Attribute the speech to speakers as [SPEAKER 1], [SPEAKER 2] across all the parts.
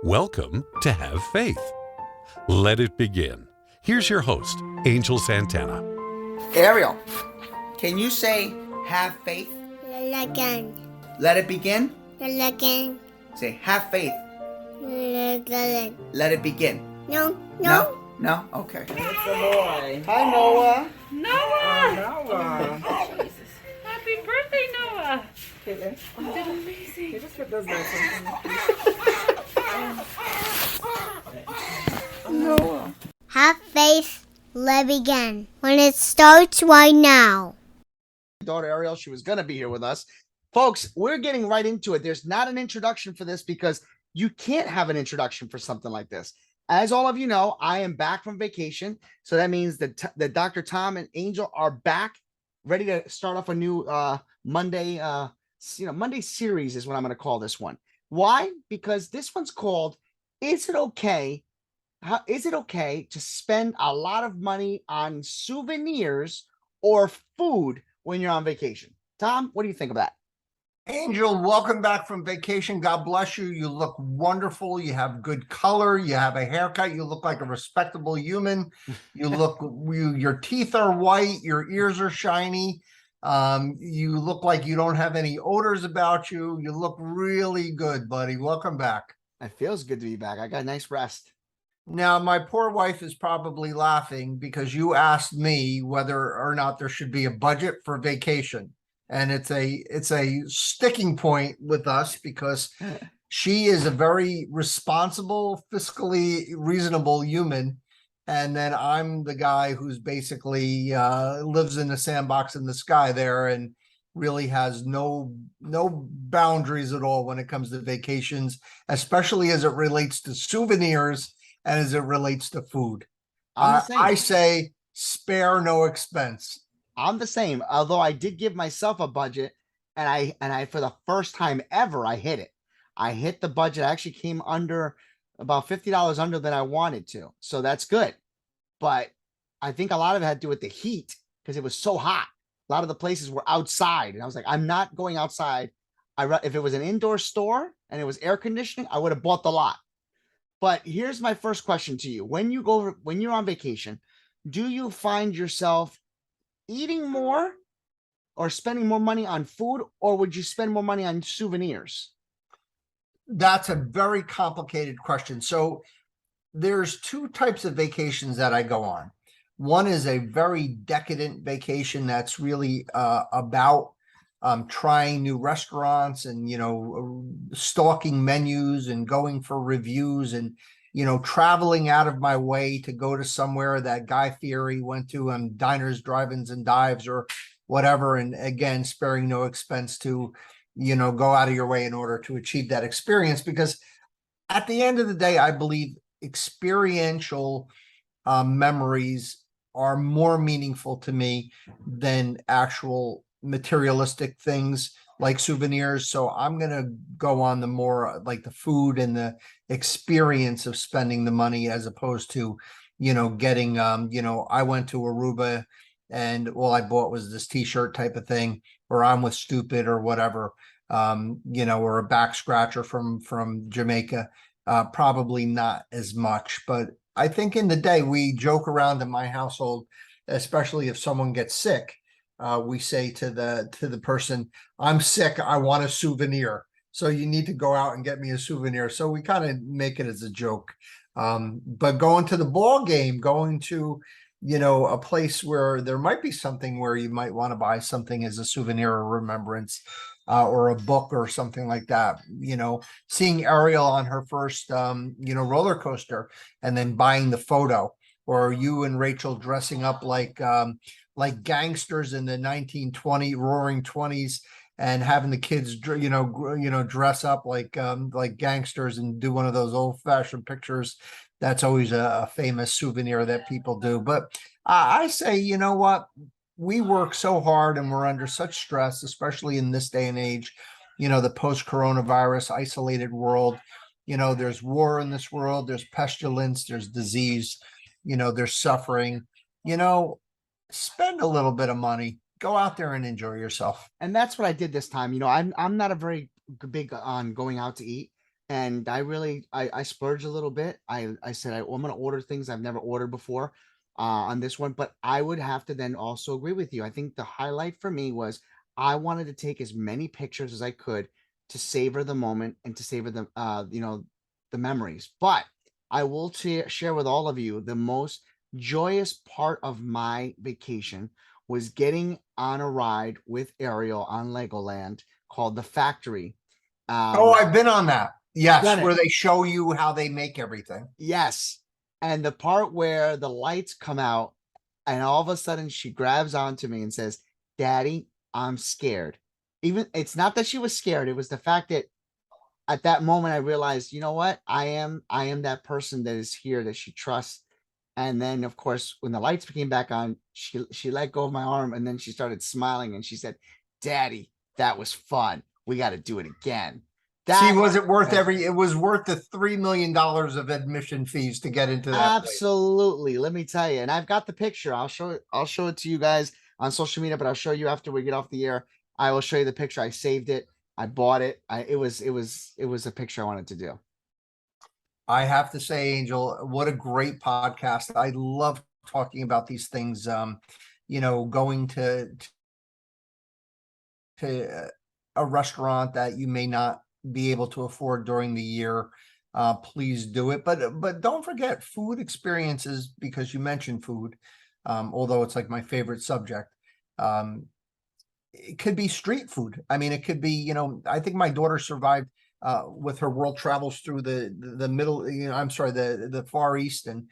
[SPEAKER 1] Welcome to Have Faith. Let it begin. Here's your host, Angel Santana.
[SPEAKER 2] Ariel, can you say have faith?
[SPEAKER 3] Again.
[SPEAKER 2] Let it begin?
[SPEAKER 3] Again.
[SPEAKER 2] Say have faith.
[SPEAKER 3] Again.
[SPEAKER 2] Let it begin.
[SPEAKER 3] No.
[SPEAKER 2] No? Okay.
[SPEAKER 4] It's a boy.
[SPEAKER 2] Hi, Noah.
[SPEAKER 5] Noah!
[SPEAKER 4] Noah.
[SPEAKER 5] Jesus. Happy birthday, Noah!
[SPEAKER 4] Caitlin.
[SPEAKER 5] You did amazing.
[SPEAKER 4] You just put those notes in.
[SPEAKER 2] Noah.
[SPEAKER 3] Have faith. Live again. When it starts right now.
[SPEAKER 2] Daughter Ariel, she was going to be here with us. Folks, we're getting right into it. There's not an introduction for this because you can't have an introduction for something like this. As all of you know, I am back from vacation. So that means that Dr. Tom and Angel are back, ready to start off a new Monday, Monday series is what I'm going to call this one. Why? Because this one's called, Is It Okay? Is it okay to spend a lot of money on souvenirs or food when you're on vacation? Tom, what do you think of that?
[SPEAKER 6] Angel, welcome back from vacation. God bless you. You look wonderful. You have good color. You have a haircut. You look like a respectable human. Your teeth are white. Your ears are shiny. You look like you don't have any odors about you. You look really good, buddy. Welcome back.
[SPEAKER 2] It feels good to be back. I got a nice rest.
[SPEAKER 6] Now, my poor wife is probably laughing because you asked me whether or not there should be a budget for vacation. And it's a sticking point with us because she is a very responsible, fiscally reasonable human. And then I'm the guy who's basically lives in the sandbox in the sky there and really has no boundaries at all when it comes to vacations, especially as it relates to souvenirs and as it relates to food. I say spare no expense.
[SPEAKER 2] I'm the same, although I did give myself a budget, and I for the first time ever, I hit it. I hit the budget. I actually came under about $50 under than I wanted to. So that's good. But I think a lot of it had to do with the heat because it was so hot. A lot of the places were outside. And I was like, I'm not going outside. If it was an indoor store and it was air conditioning, I would have bought the lot. But here's my first question to you. When you're on vacation, do you find yourself eating more or spending more money on food, or would you spend more money on souvenirs?
[SPEAKER 6] That's a very complicated question. So there's two types of vacations that I go on. One is a very decadent vacation that's really about trying new restaurants and, stalking menus and going for reviews and, traveling out of my way to go to somewhere that Guy Fieri went to, diners, drive-ins and dives or whatever. And again, sparing no expense to, go out of your way in order to achieve that experience. Because at the end of the day, I believe experiential memories are more meaningful to me than actual materialistic things like souvenirs. So I'm going to go on the more like the food and the experience of spending the money as opposed to, getting, I went to Aruba and all I bought was this t-shirt type of thing, or I'm with stupid or whatever, or a back scratcher from Jamaica. Probably not as much, but I think in the day we joke around in my household, especially if someone gets sick. We say to the person, I'm sick, I want a souvenir. So you need to go out and get me a souvenir. So we kind of make it as a joke. But going to the ball game, going to, a place where there might be something where you might want to buy something as a souvenir or remembrance, or a book or something like that, seeing Ariel on her first, roller coaster and then buying the photo, or you and Rachel dressing up like gangsters in the 1920 roaring 20s and having the kids, dress up like gangsters and do one of those old fashioned pictures. That's always a famous souvenir that people do. But I say, you know what? We work so hard and we're under such stress, especially in this day and age, the post-coronavirus isolated world. There's war in this world, there's pestilence, there's disease, there's suffering, spend a little bit of money, go out there and enjoy yourself.
[SPEAKER 2] And that's what I did this time. I'm not a very big on going out to eat. and I splurged a little bit. I said I'm going to order things I've never ordered before on this one, but I would have to then also agree with you. I think the highlight for me was I wanted to take as many pictures as I could to savor the moment and to savor the the memories. But I will share with all of you the most joyous part of my vacation was getting on a ride with Ariel on Legoland called the Factory.
[SPEAKER 6] Oh, I've been on that.
[SPEAKER 2] You've
[SPEAKER 6] Yes,
[SPEAKER 2] done it.
[SPEAKER 6] where they show you how they make everything.
[SPEAKER 2] Yes. And the part where the lights come out and all of a sudden she grabs onto me and says, Daddy, I'm scared. Even it's not that she was scared, it was the fact that at that moment I realized, you know what? I am that person that is here that she trusts. And then of course, when the lights came back on, she let go of my arm and then she started smiling and she said, Daddy, that was fun. We got to do it again.
[SPEAKER 6] See,
[SPEAKER 2] That
[SPEAKER 6] was it worth it was worth the $3 million of admission fees to get into that place.
[SPEAKER 2] absolutely. Let me tell you. And I've got the picture. I'll show it to you guys on social media, but I'll show you after we get off the air. I will show you the picture. I saved it. I bought it. It was a picture I wanted to do.
[SPEAKER 6] I have to say, Angel, what a great podcast. I love talking about these things. Going to a restaurant that you may not be able to afford during the year. Please do it. But don't forget food experiences, because you mentioned food, although it's like my favorite subject. It could be street food. I mean, it could be, I think my daughter survived with her world travels through the middle, I'm sorry, the Far East, and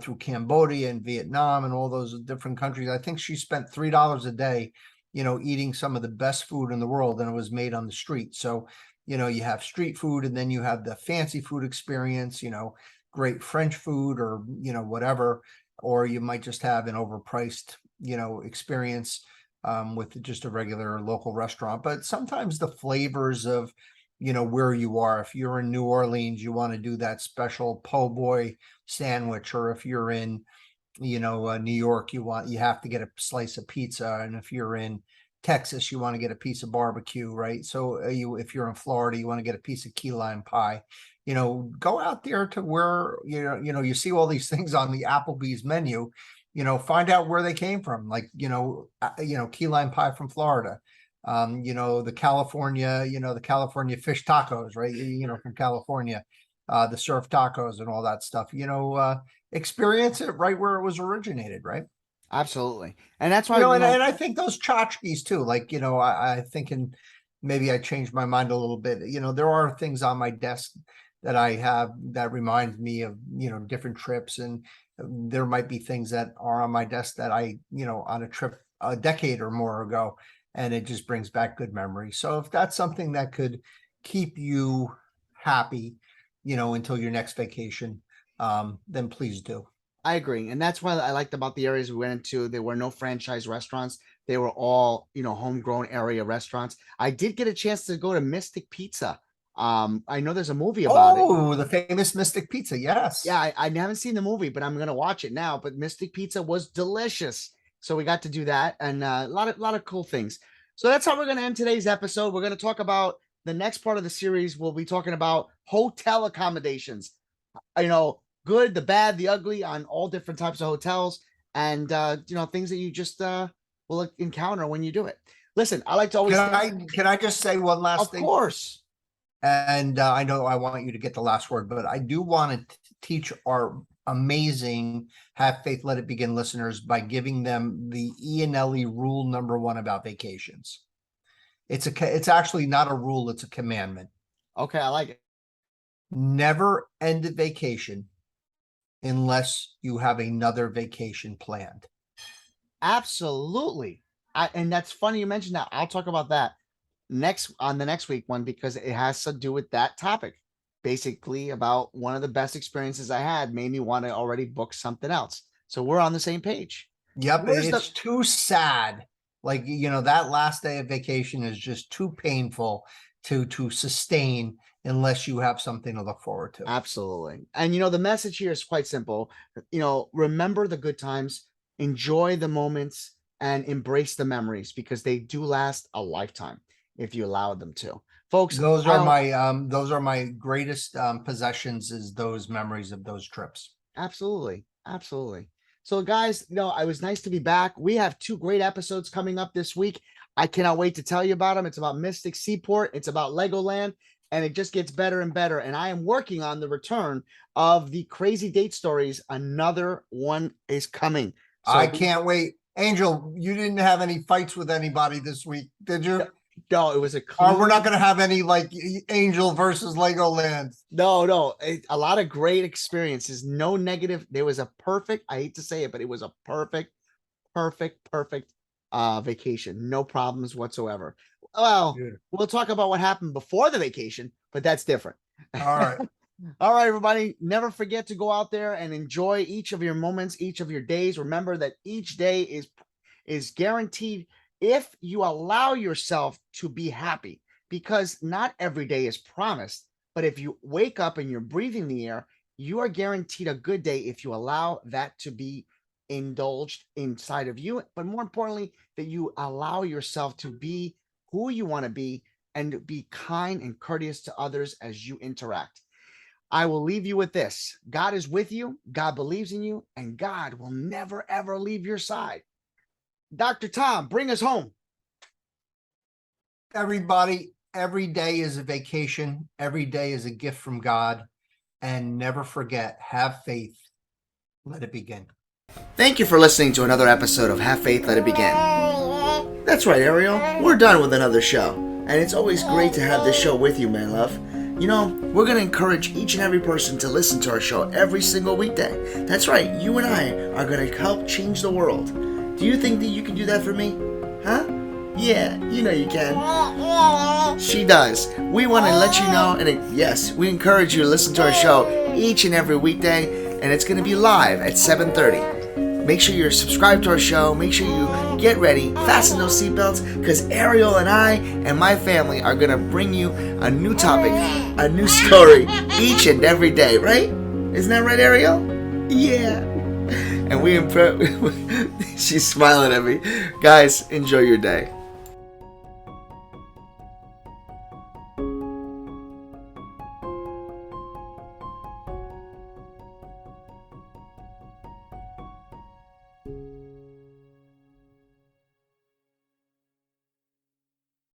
[SPEAKER 6] through Cambodia and Vietnam and all those different countries. I think she spent $3 a day, eating some of the best food in the world, and it was made on the street. So, you have street food, and then you have the fancy food experience, great French food, or whatever, or you might just have an overpriced, experience with just a regular local restaurant. But sometimes the flavors of where you are, if you're in New Orleans, you want to do that special po' boy sandwich, or if you're in New York, you have to get a slice of pizza, and if you're in Texas, you want to get a piece of barbecue, right? So if you're in Florida, you want to get a piece of key lime pie. Go out there to where you see all these things on the Applebee's menu. Find out where they came from, like key lime pie from Florida. The California fish tacos, right? From California, the surf tacos and all that stuff. Experience it right where it was originated, right?
[SPEAKER 2] Absolutely. And that's why,
[SPEAKER 6] And I think those tchotchkes too, like, I think, and maybe I changed my mind a little bit. There are things on my desk that I have that reminds me of, different trips, and there might be things that are on my desk that I, on a trip a decade or more ago, and it just brings back good memories. So if that's something that could keep you happy, until your next vacation, then please do.
[SPEAKER 2] I agree. And that's what I liked about the areas we went into. There were no franchise restaurants. They were all, homegrown area restaurants. I did get a chance to go to Mystic Pizza. I know there's a movie about it.
[SPEAKER 6] Oh, the famous Mystic Pizza. Yes.
[SPEAKER 2] Yeah, I haven't seen the movie, but I'm going to watch it now. But Mystic Pizza was delicious. So we got to do that, and a lot of cool things. So that's how we're going to end today's episode. We're going to talk about the next part of the series. We'll be talking about hotel accommodations. Good, the bad, the ugly on all different types of hotels, and things that you just will encounter when you do it. Listen, I like to always
[SPEAKER 6] can I just say one last thing?
[SPEAKER 2] Of course.
[SPEAKER 6] And I know I want you to get the last word, but I do want to teach our amazing Have Faith, Let It Begin listeners by giving them the Eanelli rule number 1 about vacations. It's actually not a rule, it's a commandment.
[SPEAKER 2] Okay, I like it.
[SPEAKER 6] Never end a vacation unless you have another vacation planned.
[SPEAKER 2] Absolutely. And that's funny you mentioned that. I'll talk about that on the next week one, because it has to do with that topic. Basically about one of the best experiences I had made me want to already book something else. So we're on the same page.
[SPEAKER 6] Yep. It's too sad. Like, that last day of vacation is just too painful to sustain unless you have something to look forward to.
[SPEAKER 2] Absolutely. And the message here is quite simple. Remember the good times, enjoy the moments, and embrace the memories, because they do last a lifetime if you allow them to. folks.
[SPEAKER 6] Those are my greatest possessions, is those memories of those trips.
[SPEAKER 2] Absolutely. Absolutely. So guys, no, it was nice to be back. We have 2 great episodes coming up this week. I cannot wait to tell you about them. It's about Mystic Seaport. It's about Legoland, and it just gets better and better. And I am working on the return of the Crazy Date Stories. Another one is coming. So
[SPEAKER 6] I can't wait. Angel, you didn't have any fights with anybody this week, did you?
[SPEAKER 2] No, it was a
[SPEAKER 6] Or we're not going to have any like Angel versus Legoland.
[SPEAKER 2] No, a lot of great experiences. No negative. There was a perfect, I hate to say it, but it was a perfect vacation. No problems whatsoever. Well,
[SPEAKER 6] Beautiful.
[SPEAKER 2] we'll talk about what happened before the vacation, but that's different.
[SPEAKER 6] All right.
[SPEAKER 2] All right, everybody. Never forget to go out there and enjoy each of your moments, each of your days. Remember that each day is guaranteed if you allow yourself to be happy, because not every day is promised. But if you wake up and you're breathing the air, you are guaranteed a good day if you allow that to be indulged inside of you. But more importantly, that you allow yourself to be who you want to be and be kind and courteous to others as you interact. I will leave you with this. God is with you. God believes in you, and God will never, ever leave your side. Dr. Tom, bring us home.
[SPEAKER 6] Everybody, every day is a vacation. Every day is a gift from God. And never forget, have faith. Let it begin.
[SPEAKER 2] Thank you for listening to another episode of Have Faith, Let It Begin. That's right, Ariel. We're done with another show. And it's always great to have this show with you, my love. You know, we're going to encourage each and every person to listen to our show every single weekday. That's right, you and I are going to help change the world. Do you think that you can do that for me? Huh? Yeah, you know you can. She does. We want to let you know, and yes, we encourage you to listen to our show each and every weekday, and it's going to be live at 7:30. Make sure you're subscribed to our show. Make sure you get ready, fasten those seatbelts, because Ariel and I and my family are going to bring you a new topic, a new story each and every day, right? Isn't that right, Ariel? Yeah. And she's smiling at me. Guys, enjoy your day.